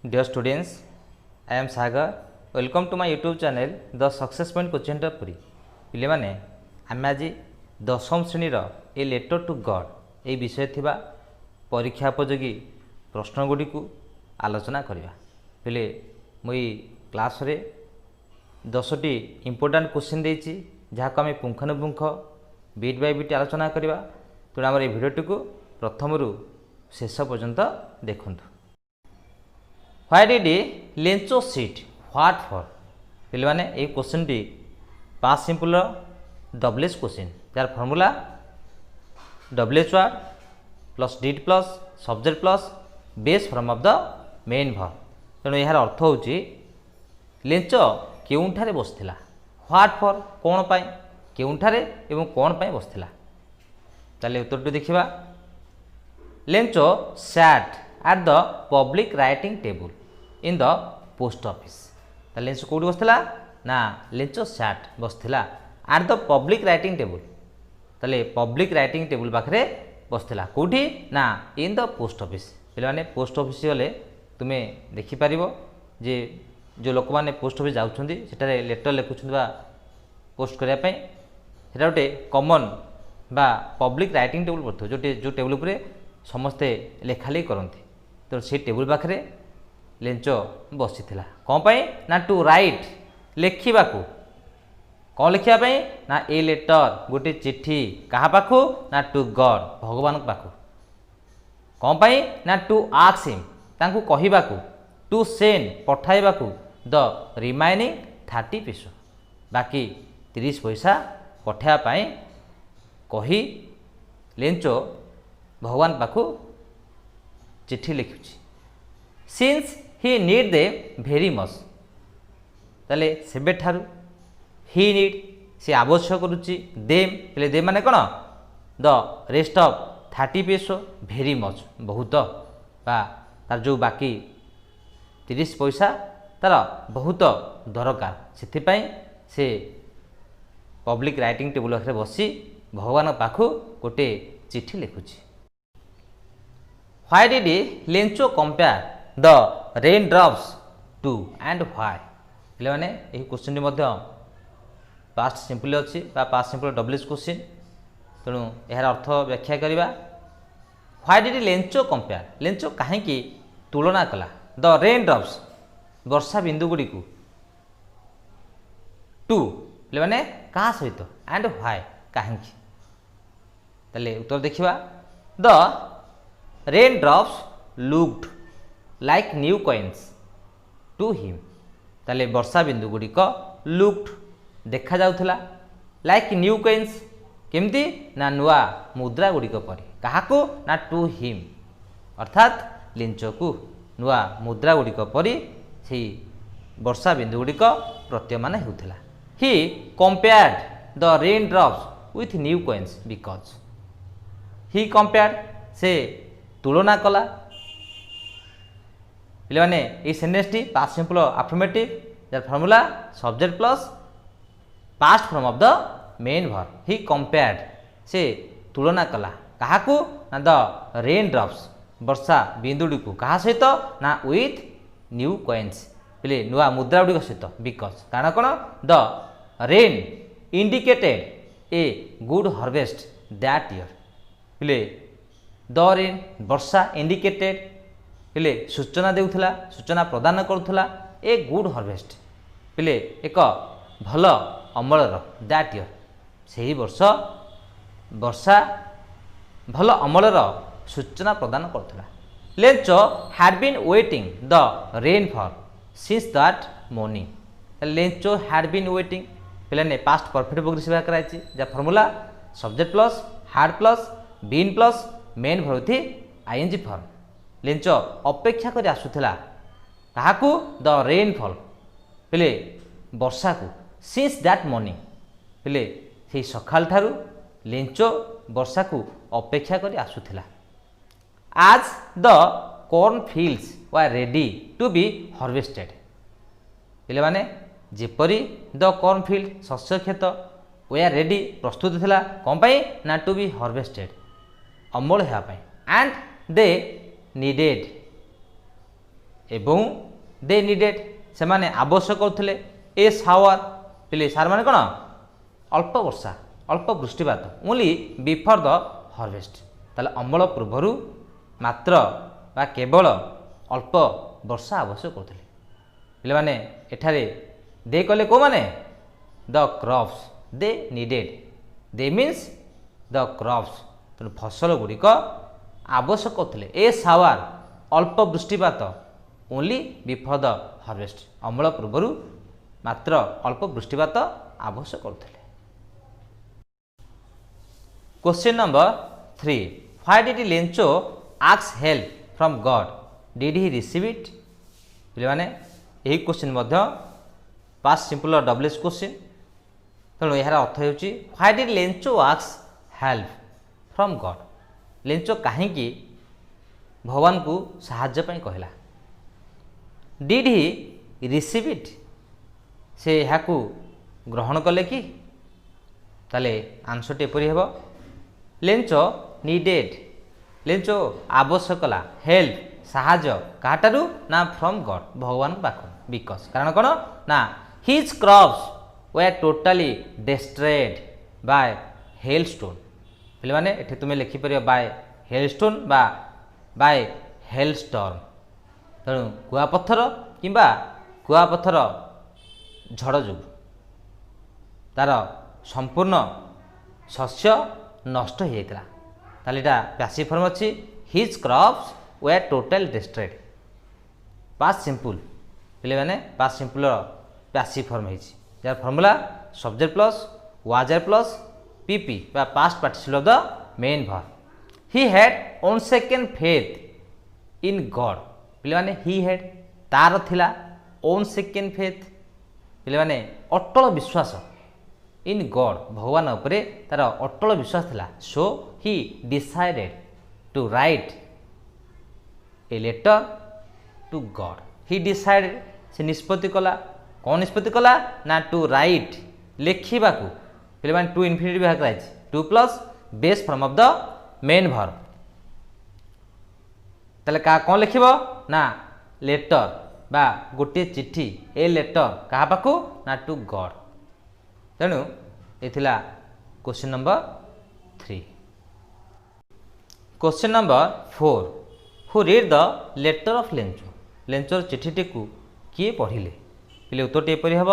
Dear students, I am Sagar. Welcome to my YouTube channel The Success Point Coaching Center Puri. पिले माने आम आज दशम श्रेणीर ए letter to God ए विषय थिबा परीक्षा उपयोगी प्रश्न गुडी को आलोचना करिया। पिले मुई क्लास रे 10टी इंपोर्टेंट क्वेश्चन देछि जहाको आमे पुंखानुपुंख बिट बाय बिट आलोचना करिवा। तेणु आम भिडियोटी को प्रथम रु शेष पर्यंत देखंतु। Why did Lencho sit? What for? पिले माने ए क्वेश्चन टी पास्ट सिंपल डबलेस क्वेश्चन जार formula WH word plus did plus subject plus base form of the main verb. तेणु यार अर्थ होची लेंच केउंठारे बसथिला। व्हाट फॉर कोन पाई केउंठारे एवं कोन पाई बसथिला। ताले उत्तरटी देखिबा। Lencho sat at the public writing table in the post office. ताले लेंचो कोडी बसथिला ना लेंचो सैट बसथिला at the public writing table. ताले पब्लिक राइटिंग टेबल पाखरे बसथिला कोठी ना इन द पोस्ट ऑफिस। पिले माने पोस्ट ऑफिस गले तुमे देखि परिबो जे जो लोक माने पोस्ट ऑफिस जाउछंदी सेटारे लेटर लेखुछंदी बा पोस्ट करिया पई सेटा गोटे कॉमन बा पब्लिक राइटिंग टेबल पड़थो जो टेबल उपरे समस्ते लेखालेखि करती। तो से टेबल पाखे लेंचो बसी थिला कौन पाई ना टू राइट लेखिबा को कौन लिखिया पाई ना ए लेटर गोटे चिट्ठी कहा पाखु ना टू गॉड भगवान पाखु कौन पाई ना टू आस्क हिम तांकु कहिबा को टू सेंड पठाइबा को द रिमाइनिंग 30 पैसा बाकी 30 पैसा पठाइबा पाई कही लेंचो भगवान पाखु चिट्ठी लिखुची। Since he needed very much ताले सेबे ठारू ही नीड से आवश्यक करुची देम पहले दे माने कौन द रेस्ट ऑफ 30 पैसा भेरी मच बहुत बा तार जो बाकी 30 पैसा तार बहुत दरकार से पब्लिक राइटिंग टेबल पाखे बसी भगवान पाखु गोटे चिट्ठी लिखुची। Why did Lencho compare the raindrops to and why? पिले माने एही क्वेश्चन मध्य पास्ट सिंपल अच्छी पास्ट सिंपल डबल्स क्वेश्चन। तेणु यार अर्थ व्याख्या करवा। Why did Lencho compare? Lencho कहीं तुलना कला द रेनड्रप्स वर्षा बिंदु गुड़ी को टू पिले माने क्या सहित एंड व्हाई कहीं ताले उत्तर देखिबा। The raindrops looked like new coins to him ताले वर्षा बिंदु गुड़िक looked देखा जाउथला like new coins केमती ना नुआ मुद्रा गुड़िक परी काहाको ना to him अर्थात लिंचो को नुआ मुद्रा गुड़िक परी से वर्षा बिंदु गुड़िक प्रतीयमान हेउथला। he compared the raindrops with new coins because he compared से तुलना कला। पिले माने a sentence T past simple affirmative jar formula subject plus past form of the main verb. He compared से तुलना कला काहाकू ना द रेन ड्रॉप्स वर्षा बिंदुडी को कहा सहित ना विथ न्यू कॉइन्स पिले नुआ मुद्रा गुडी सहित बिकॉज कारण कोन the rain indicated a good harvest that year पिले द रेन वर्षा इंडिकेटेड पिले सूचना देउथला सूचना प्रदान करुथला ए गुड हार्वेस्ट पिले एक भल अमलर दैट ईयर सही वर्ष वर्षा भल अमलर सूचना प्रदान करुथला। Lencho had been waiting the rain for since that morning. Lencho had been waiting पिले ने पास्ट परफेक्ट प्रोग्रेसिव कराइछि जा formula subject plus had plus been plus main verb थी आईएनजी फॉर्म। लेंचो अपेक्षा कर आसुथला ताहाकू द रेनफॉल पिले वर्षा को since that morning पिले से सकाल ठारू लेंचो वर्षा को अपेक्षा कर आसुथला। आज the corn fields were ready to be harvested पिले माने जेपरी द कॉर्न फील्ड शस्य क्षेत्र वे आर रेडी प्रस्तुत थिला कौन पाई ना टू बी हार्वेस्टेड अमल होगा एंड दे नीडेड एवं दे निडेड से माने आवश्यक करथिले ए शावर पिले सार माने कोन अल्प वर्षा अल्प वृष्टिपात ओनली बिफोर द हार्वेस्ट ताले अमल पूर्व मात्र बा केवल अल्प वर्षा आवश्यक करथिले पिले माने एठारे दे कले को माने the crops they needed they means the crops तेणु फसल गुड़िक आवश्यक करथिले ए शावर अल्प वृष्टिपात ओनली बिफोर द हार्वेस्ट अमल पूर्व मात्र अल्प वृष्टिपात आवश्यक करथिले। Question number 3 why did Lencho ask help from God did he receive it पिले माने यही क्वेश्चन मध्य पास्ट सिंपल डब्ल्यूएस क्वेश्चन तेणु यार अर्थ होउची why did Lencho ask help from God Lencho कहीं भगवान को साहाय्य पई कहला डिड ही रिसीव इट से यहाँ ग्रहण कले कि ताले आंसर टेपरी हेबो लेंचो नीडेड लेंचो आवश्यक कला हेल्प साहाय्य काटारू ना फ्रॉम गॉड भगवान पाखु बिकॉज कारण कौन ना his crops way totally destroyed by hailstone पे माने एठी तुम लिखिपर बाय हेलस्टोन बा बाय हेलस्टॉर्म तेणु कुआपथर किंबा कुआपथर झड़ जो तार संपूर्ण शस्य नष्ट हो जाता ताले एटा पैसिव फॉर्म अच्छी his crops were total destroyed past simple पे माने पास्ट सिंपल पैसिव फॉर्म है जार formula subject plus was were plus PP बा past participle of the main verb he had own second faith in God पे माने he had तार थिला own second faith पे माने अटल विश्वास इन गॉड भगवान उपरे तार अटल विश्वास थिला so he decided to write a letter to God he decided से निष्पत्ति कला कौन निष्पत्ति कला ना टू राइट लिखा पे माने टू इनफिनिटिव भाग रही two plus base form of the main verb ताले का कौन लिखिबो ना लेटर बा गोटे चिट्ठी ए लेटर कहा पाखु ना टू गॉड तेणु ये question number 3 question number 4 who read the letter of Lencho लेंचोर चिट्ठी को किए पढ़िले पिले उत्तर टेपरी हम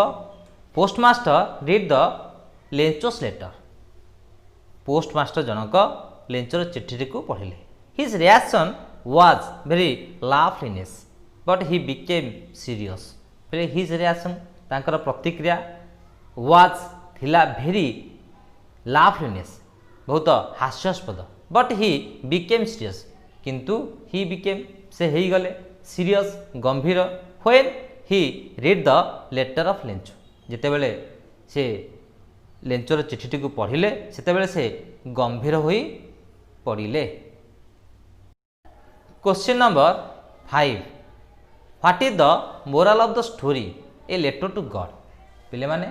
postmaster read the Lencho's letter postmaster जनक लेंचोर चिट्ठी को पढ़िले his reaction was very laughliness but he became serious पिले हिज रिएक्शन तांकर प्रतिक्रिया वाज थिला भेरी लाफलीनेस बहुत हास्यास्पद बट ही बिकेम सीरियस किंतु ही बिकेम से ही गले सीरियस गंभीर when he read the letter of Lencho जिते बेले से लेंचोर चिट्ठी को पढ़िले सेते से गंभीर होई पड़िले। Question number 5 what is the moral of the story a letter to God पिले माने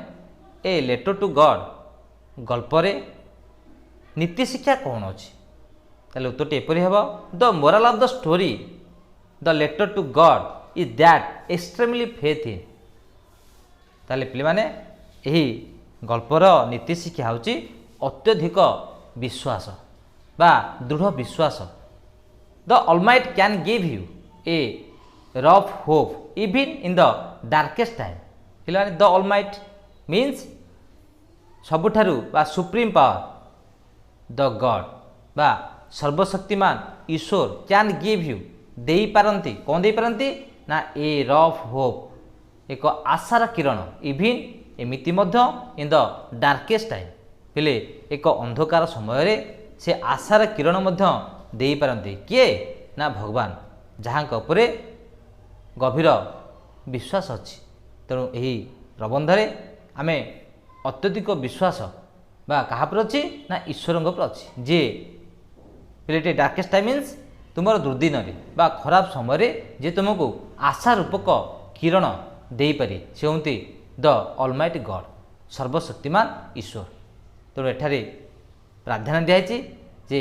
ए लेटर टू गॉड गल्परे नीति शिक्षा कौन अच्छी ताले उत्तर एपरी हम the moral of the story the letter to God is that extremely faith in ताले पिले माने यही गल्पर नीति शिक्षा होची अत्यधिक विश्वास बा दृढ़ विश्वास the almighty can give you a rough hope even in the darkest time पिले माने द ऑलमाइट मीन्स सबुठारु बा सुप्रीम पावर द गॉड बा सर्वशक्तिमान ईश्वर कैन गिव यू देई पारंती कौन देई पारंती ना ए रफ होप एक आशार किरण इवन एमिति मध्य इन द डार्केस्ट टाइम पिले एक अंधकार समय रे से आशार किरण मध्य देई पारंती किए ना भगवान जहाँ उपरे गभीर विश्वास अच्छी तेणु यही प्रबंधरे आमे अत्यधिक विश्वास बा कहा पर अच्छी ना ईश्वर पर अच्छी जे पिलेटे डार्केस्ट टाइम मीन्स तुम दुर्दिन बा खराब समय जे तुमको आशा रूपक किरण दे पारे से होती द ऑलमाइटी गॉड सर्वशक्तिमान ईश्वर तेणु एठारे प्राधान्य दिखाई जे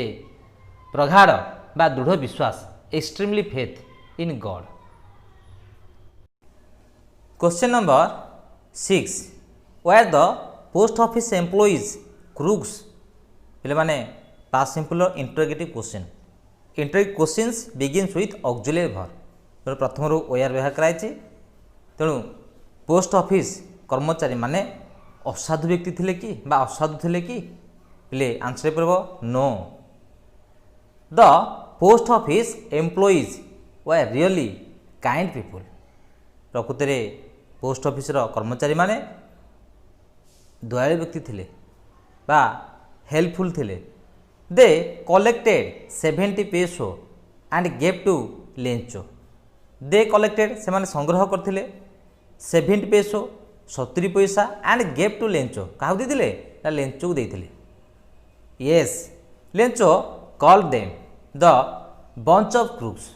प्रगाढ़ बा दृढ़ विश्वास extremely faith in God question number 6 where the post office employees crooks पे माने past simple interrogative question interrogative questions begins with auxiliary verb प्रथम रू वेयर व्यवहार कराई तेणु पोस्ट ऑफिस कर्मचारी माने असाधु व्यक्ति थिले कि बा असाधु थिले कि पे आंसर पड़ो know the post office employees way really kind people प्रकृति में पोस्ट ऑफिस कर्मचारी माने दयालु व्यक्ति थिले बा हेल्पफुल थिले they collected 70 peso and gave to Lencho they collected से माने संग्रह करथिले 70 पेसो 70 पैसा एंड गेव टू लेंचो क्या देते लेंचो को देते yes Lencho call them the bunch of crooks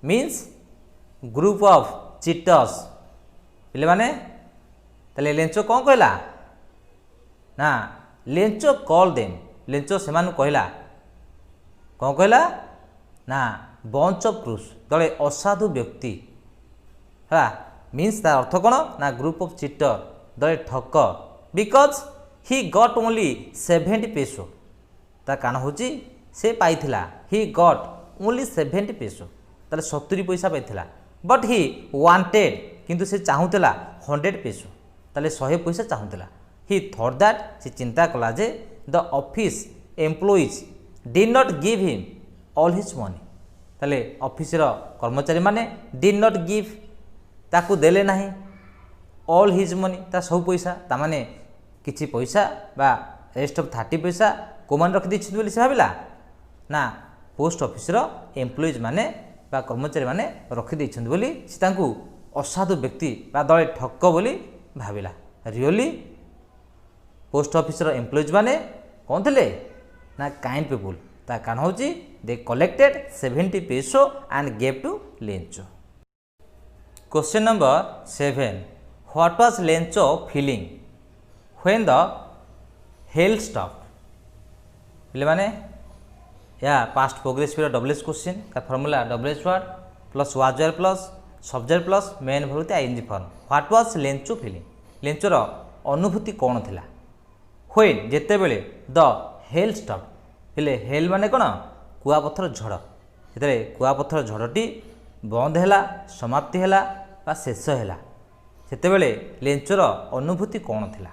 means group of cheaters पे माने तले लेंचो कौन कहला ना लेंचो कॉल देम लेंचो से कहला कौन कहला ना बंच ऑफ क्रूक्स दले असाधु व्यक्ति है मीन्स तार अर्थ कौन ना ग्रुप ऑफ चिटर दले ठक because he got only 70 peso ता कारण हूँ से पाइथिला ही गट ओनली 70 पेसो ताले 70 पैसा पाइथिला बट ही वांटेड किंतु से चाहूला 100 पेसो ताले 100 पैसा चाहूला ही थॉट दैट से चिंता कला जे the office employees did not give him all his money ताले ऑफिस कर्मचारी माने डिड नॉट गिव ताकू देले नहीं ऑल हिज मनी ता सब पैसा ता माने किछि पैसा बा रेस्ट ऑफ 30 पैसा कोमान रखि दैछि बोली से भाबिला ना पोस्ट ऑफिस एम्प्लॉइज माने बा कर्मचारी माने रखि दैछन बोली से तांकू असाधु व्यक्ति बा दले ठक बोली भाबिला रियली पोस्ट ऑफिस एम्प्लॉइज माने कौन थे ना काइंड पीपुल ता कारण हूँ they collected 70 peso and gave to Lencho question number 7 what was Lencho feeling when the hail stop पे माने या पास्ट प्रोग्रेसिव डब्ल्यूएस क्वेश्चन का formula WH word plus was were plus subject plus main verb ING form what was Lencho feeling लेंचोर अनुभूति कौन थिला when जेते बेले द हेल स्टॉप हेले हेल माने कौन कुआपथर झड़ से कुआपथर झड़टी बंद है समाप्ति है शेष है से लेंचर अनुभूति कौन थिला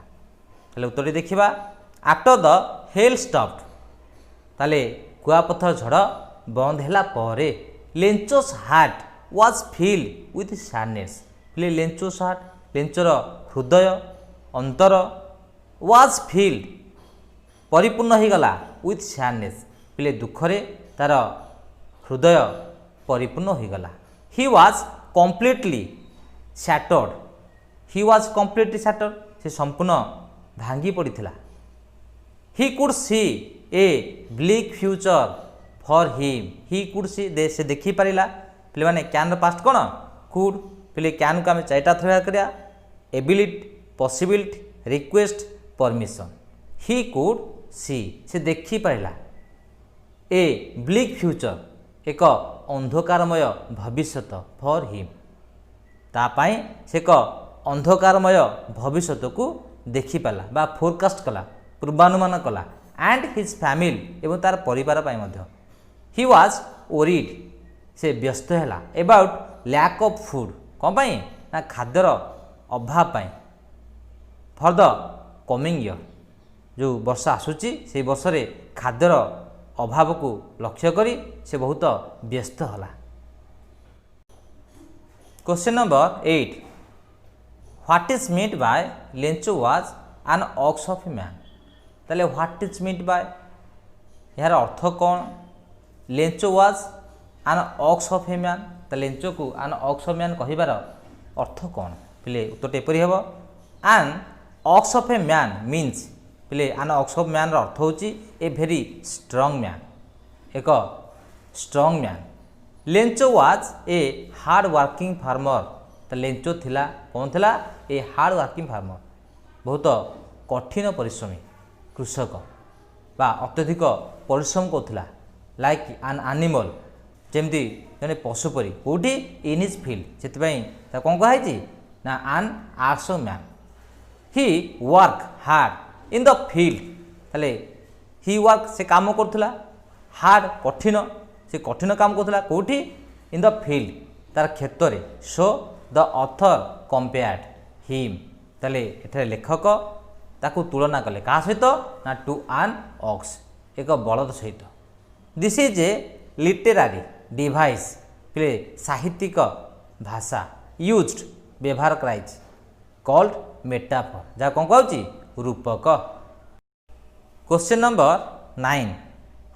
ताले उत्तर देखा आफ्टर द हेल स्टॉप ताले कुआपथर झड़ बंद है परे Lencho's heart was filled with sadness Lencho's heart लेंचर हृदय अंतर वाज फिल्ड परिपूर्ण हो गला विथ सैडनेस पे दुखरे तार हृदय परिपूर्ण हो गला he was completely shattered he was completely shattered से संपूर्ण भांगी पड़ता he could see A bleak future for him he could see से देखी पारा पे मैंने कैन पास्ट कौन कुड पे कैन को आम चारिटा थर करा ability possibility request permission he could see से देखी पारा ए ब्लिक फ्यूचर एक अंधकारमय भविष्यत फॉर हिम तापाई से एक अंधकारमय भविष्यत को देखी पाला बा फोरकास्ट कला पूर्वानुमान कला एंड हिज फैमिली एवं तार परिवार पाई मध्य ही वाज ओरिड से व्यस्त है अबाउट लैक ऑफ फूड कौन पाई ना खाद्यर अभाव पाई फॉर द कमिंग ईयर जो वर्ष आसूची से वर्ष रे खाद्यर अभाव को लक्ष्य करी से बहुत व्यस्त होला question number 8 what is meant by Lencho was an ox of a man ताले व्हाट इज मीट बाय यार अर्थ कौन Lencho was an ox of a man तो लेंचो को एन ऑक्स ऑफ मैन कहिबार अर्थ कौन पे उत्तर एपरी हे an ox of a man means पे एन ऑक्स ऑफ मैन अर्थ हूँ ए भेरी स्ट्रंग मैन एक strong man Lencho was a hard working farmer तो लेंचो थिला कौन थिला ए हार्ड वर्किंग फार्मर बहुत कठिन परिश्रमी कृषक बा अत्यधिक परिश्रम करुला लाइक एन एनिमल जमती जड़े पशुपरी कौटी इन हिज फील्ड से कौन कहुई ना आन arts man he work hard in the field ताले ही वर्क से काम करुला हार्ड कठिन से कठिन काम करुला कौटी इन द फील्ड तार क्षेत्र में so the author compared him ताले एठारे लेखक ताकू तुलना कले क्या सहित ना टू आन ऑक्स एक बलद सहित this is a literary device प्ले साहित्यिक भाषा यूज्ड व्यवहार कराई कॉल्ड मेटाफर जहाँ कौन कहूँ रूपक। Question number 9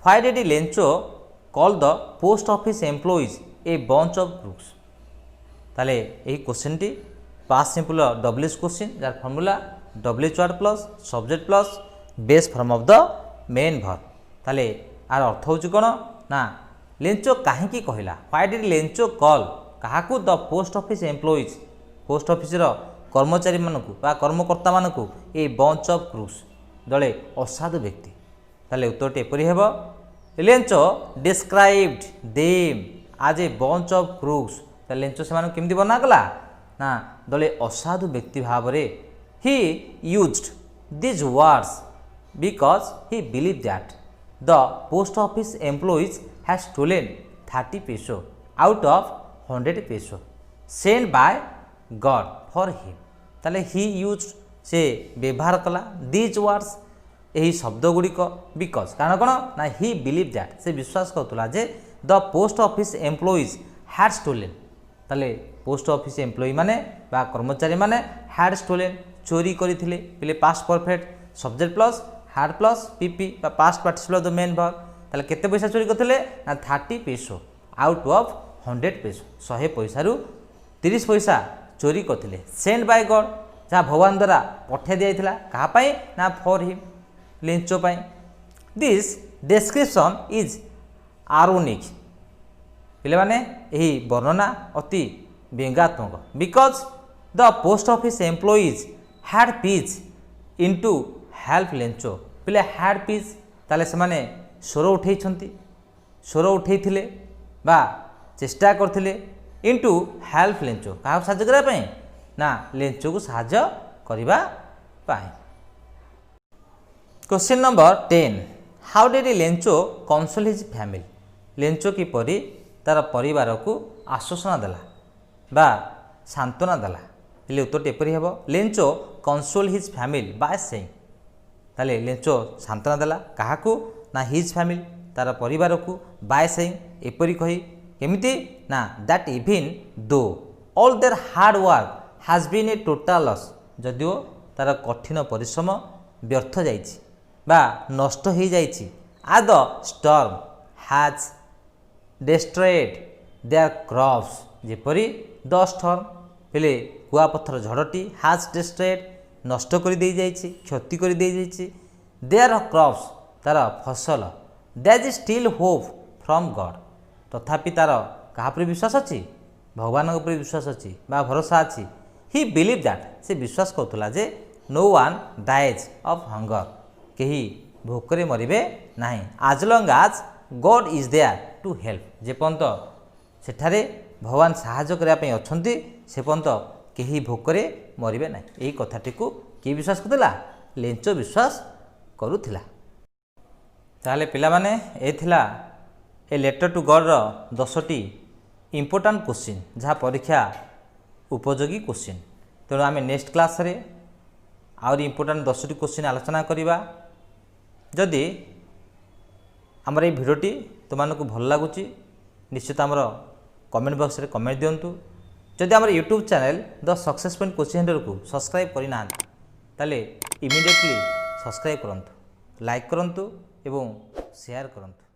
why did Lencho call the post office employees a bunch of crooks ताले यही क्वेश्चन टी पास्ट सिंपल डब्ल्यूएस क्वेश्चन जार formula WH word plus subject plus base form of the main verb ताले are अर्थ हूँ कौन ना Lencho कहीं कहला व्हाई डिड लेंचो कॉल क्या the post office employees post office कर्मचारी मानू कर्मकर्ता मानू ए बंच ऑफ क्रूक्स दले असाधु व्यक्ति ताले उत्तरटी एपरी हेब लेंचो डिस्क्राइब्ड देम आज a bunch of crooks Lencho से केमती बना गला ना दले असाधु व्यक्ति भाव में he used this words because he believe that the post office employees has stolen 30 peso out of 100 peso send by God for him ताले ही यूज से व्यवहार कला दिज वर्ड्स यही शब्द गुड़िक बिकज कारण कौन ना ही बिलीव दैट से विश्वास करुला जे the post office employees had stolen ताले पोस्ट ऑफिस एम्प्लॉई माने बा कर्मचारी माने हैड स्टोलन चोरी करथिले पिले past perfect subject plus had plus PP बा past participle of the main verb ताले केते पैसा चोरी करथिले ना 30 पेसो आउट ऑफ 100 पेसो 100 पैसा रु 30 पैसा चोरी करथिले सेंड बाय गॉड जहाँ भगवान द्वारा पठे दिया कहा पाई ना फॉर हिम लेंचो पाई दिस डिस्क्रिप्शन इज आरोनिक पिले माने यही वर्णना अति व्यंगात्मक because the post office employees had pitch into help Lencho पिले हैड पीच ताले से माने स्वर उठे बा चेष्टा करथिले इनटू हेल्प लेंचो क्या साहाଯ୍य करने ना लेंचो को साहाଯ୍य करने question number 10 how did Lencho console his family Lencho किपरि तार परिवार को आश्वासना देला बा सांत्वना देला हेले उत्तरटी एपरि हेबो Lencho console his family by saying ताले लेंचो सांत्वना देला काहाकू ना हिज फैमिली तार परिवार को बाय सेइंग एपरि कही केमिति ना that even though all their hard work has been a total loss जदिओ तार कठिन परिश्रम व्यर्थ जाइछि बा नष्ट हो जाइछि आ the storm has destroyed their crops जेपरि द स्टॉर्म पहले कुआपथर झड़टी हैज डिस्ट्रॉयड नष्ट कर दे जाइछि क्षति कर दे जाइछि देयर क्रॉप्स तार फसल there is still hope from God तथापि तार कहा पर विश्वास अच्छी भगवान पर विश्वास अच्छी बा भरोसा अच्छी ही बिलीव दैट से विश्वास करुला जे no one dies of hunger कहीं भोकरे मरबे नहीं as long as God is there to help जेपर्यंत सेठारे भगवान साहाय्य करने अच्छे से पर्यंत कहीं भोकरे मरबे ना यही कथाटी को किए विश्वास करुला लेंचो विश्वास करुला ताहले पिला माने ए थिला ए लेटर टू गॉड रो 10टी इंपोर्टेंट क्वेश्चन जहाँ परीक्षा उपयोगी क्वेश्चन तेणु आम नेक्स्ट क्लास रे आउरी इंपोर्टेंट 10टी क्वेश्चन आलोचना करिबा जदि आमर ये भिडियोटी तुमको भल लगुच निश्चित आमर कमेंट बॉक्स रे कमेंट दिंतु जदि आमर YouTube channel the success point coaching centre को सब्सक्राइब करना ताले इमिडिएटली सब्सक्राइब करंतु लाइक करंतु एवं शेयर करंतु।